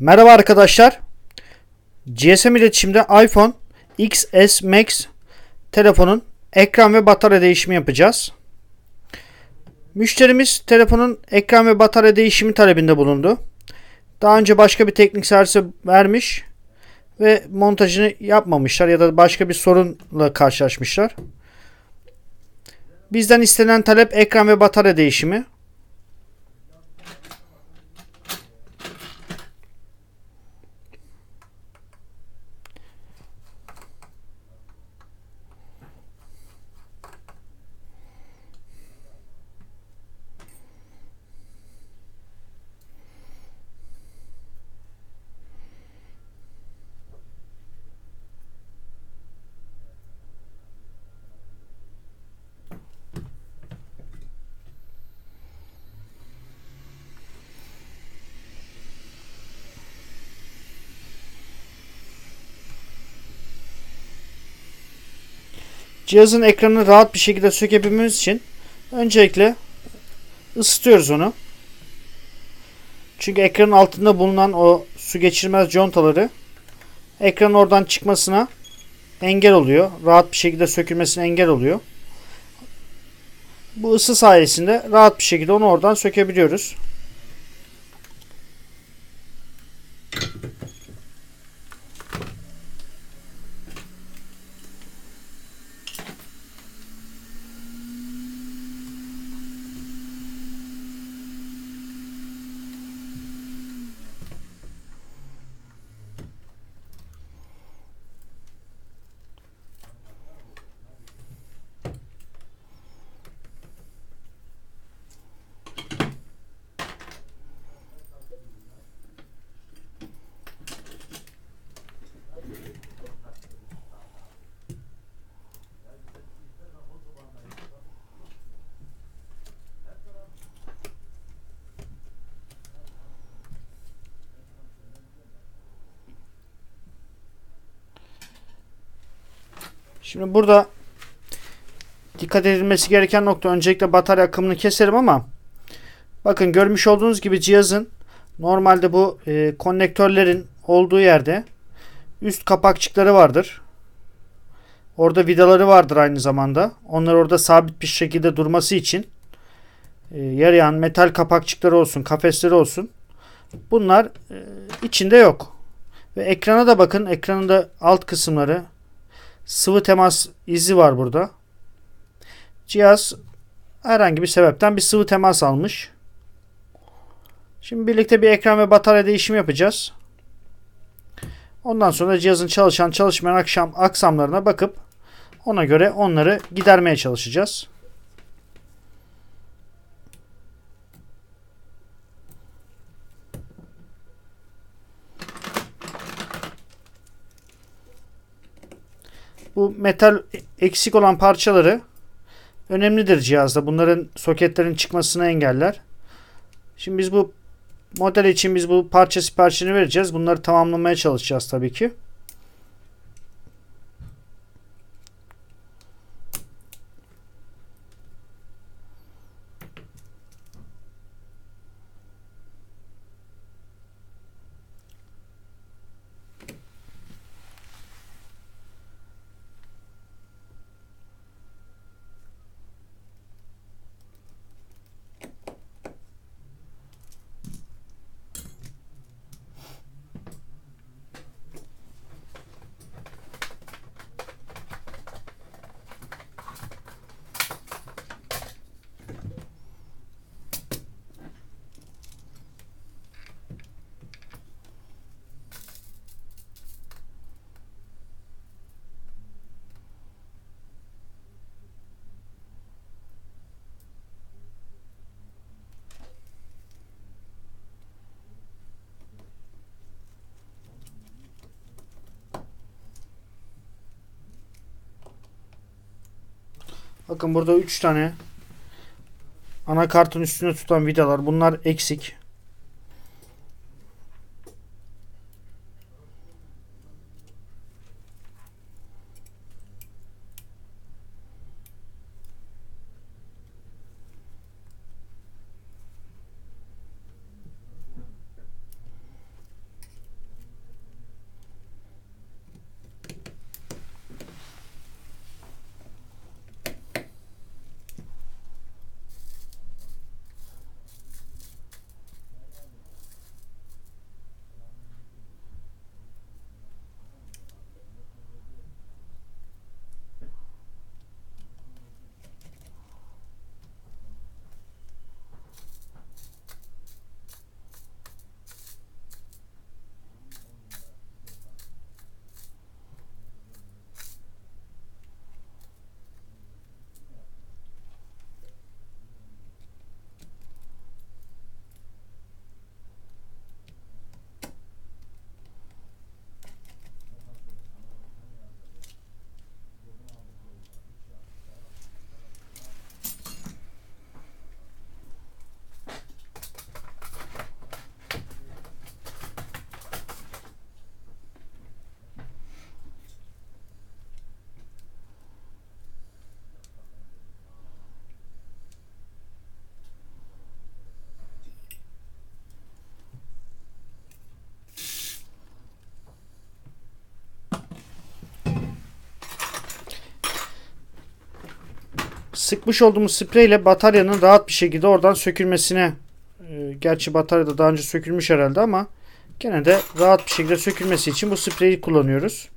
Merhaba arkadaşlar. GSM iletişimde iPhone XS Max telefonun ekran ve batarya değişimi yapacağız. Müşterimiz telefonun ekran ve batarya değişimi talebinde bulundu. Daha önce başka bir teknik servise vermiş ve montajını yapmamışlar ya da başka bir sorunla karşılaşmışlar. Bizden istenen talep ekran ve batarya değişimi. Cihazın ekranını rahat bir şekilde sökebilmemiz için öncelikle ısıtıyoruz onu. Çünkü ekranın altında bulunan o su geçirmez contaları ekranın oradan çıkmasına engel oluyor. Rahat bir şekilde sökülmesine engel oluyor. Bu ısı sayesinde rahat bir şekilde onu oradan sökebiliyoruz. Şimdi burada dikkat edilmesi gereken nokta, öncelikle batarya akımını keserim ama bakın, görmüş olduğunuz gibi cihazın normalde bu konnektörlerin olduğu yerde üst kapakçıkları vardır. Orada vidaları vardır aynı zamanda. Onlar orada sabit bir şekilde durması için yarayan metal kapakçıkları olsun, kafesleri olsun. Bunlar içinde yok. Ve ekrana da bakın. Ekranın da alt kısımları, sıvı temas izi var burada. Cihaz herhangi bir sebepten bir sıvı temas almış. Şimdi birlikte bir ekran ve batarya değişimi yapacağız. Ondan sonra cihazın çalışan çalışmayan aksamlarına bakıp ona göre onları gidermeye çalışacağız. Bu metal eksik olan parçaları önemlidir cihazda. Bunların soketlerin çıkmasını engeller. Şimdi biz bu model için bu parça siparişini vereceğiz. Bunları tamamlamaya çalışacağız tabii ki. Bakın, burada 3 tane anakartın üstüne tutan vidalar. Bunlar eksik. sıkmış olduğumuz spreyle bataryanın rahat bir şekilde oradan sökülmesine, gerçi batarya da daha önce sökülmüş herhalde ama gene de rahat bir şekilde sökülmesi için bu spreyi kullanıyoruz.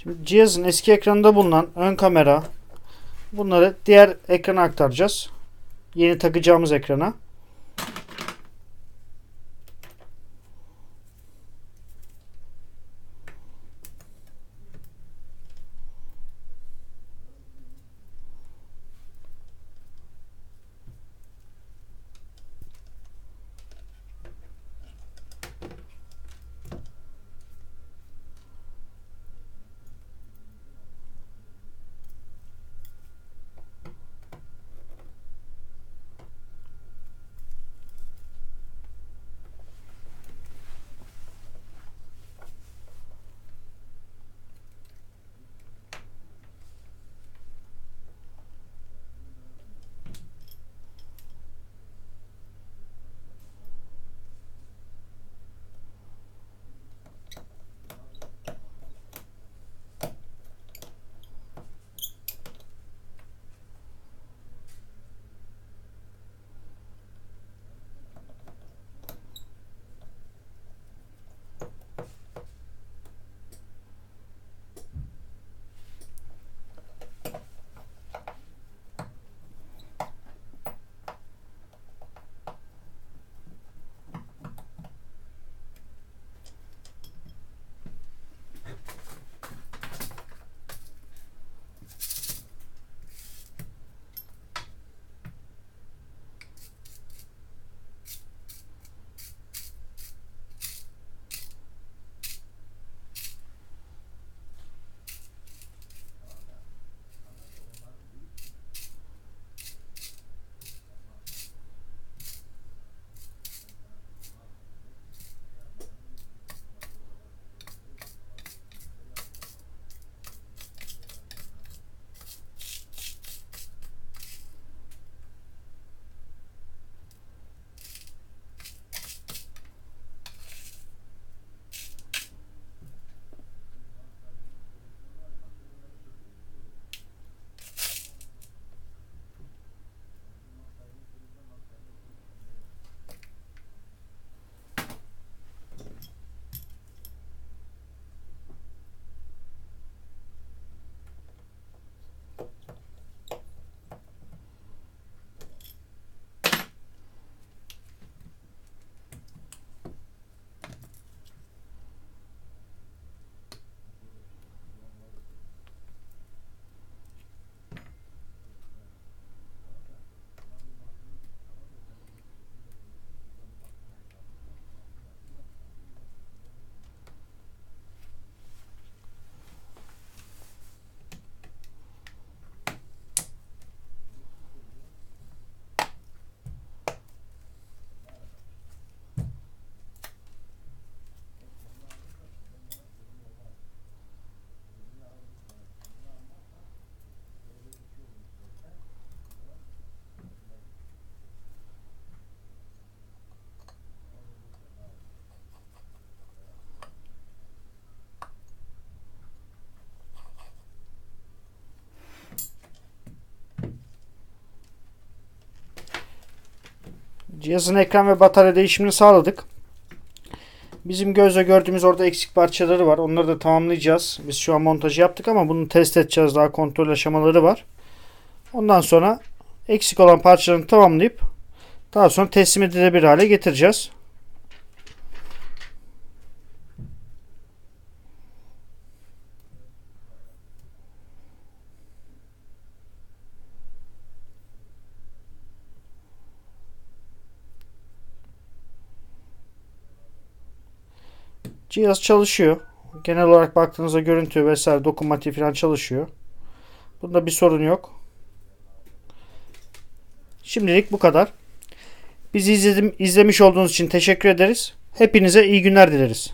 Şimdi cihazın eski ekranında bulunan ön kamera, bunları diğer ekrana aktaracağız. Yeni takacağımız ekrana. Cihazın ekran ve batarya değişimini sağladık. Bizim gözle gördüğümüz orada eksik parçaları var. Onları da tamamlayacağız. Biz şu an montajı yaptık ama bunu test edeceğiz. Daha kontrol aşamaları var. Ondan sonra eksik olan parçalarını tamamlayıp daha sonra teslim edilebilir hale getireceğiz. Cihaz çalışıyor. Genel olarak baktığınızda görüntü vesaire dokunmatik falan çalışıyor. Bunda bir sorun yok. Şimdilik bu kadar. Bizi izlemiş olduğunuz için teşekkür ederiz. Hepinize iyi günler dileriz.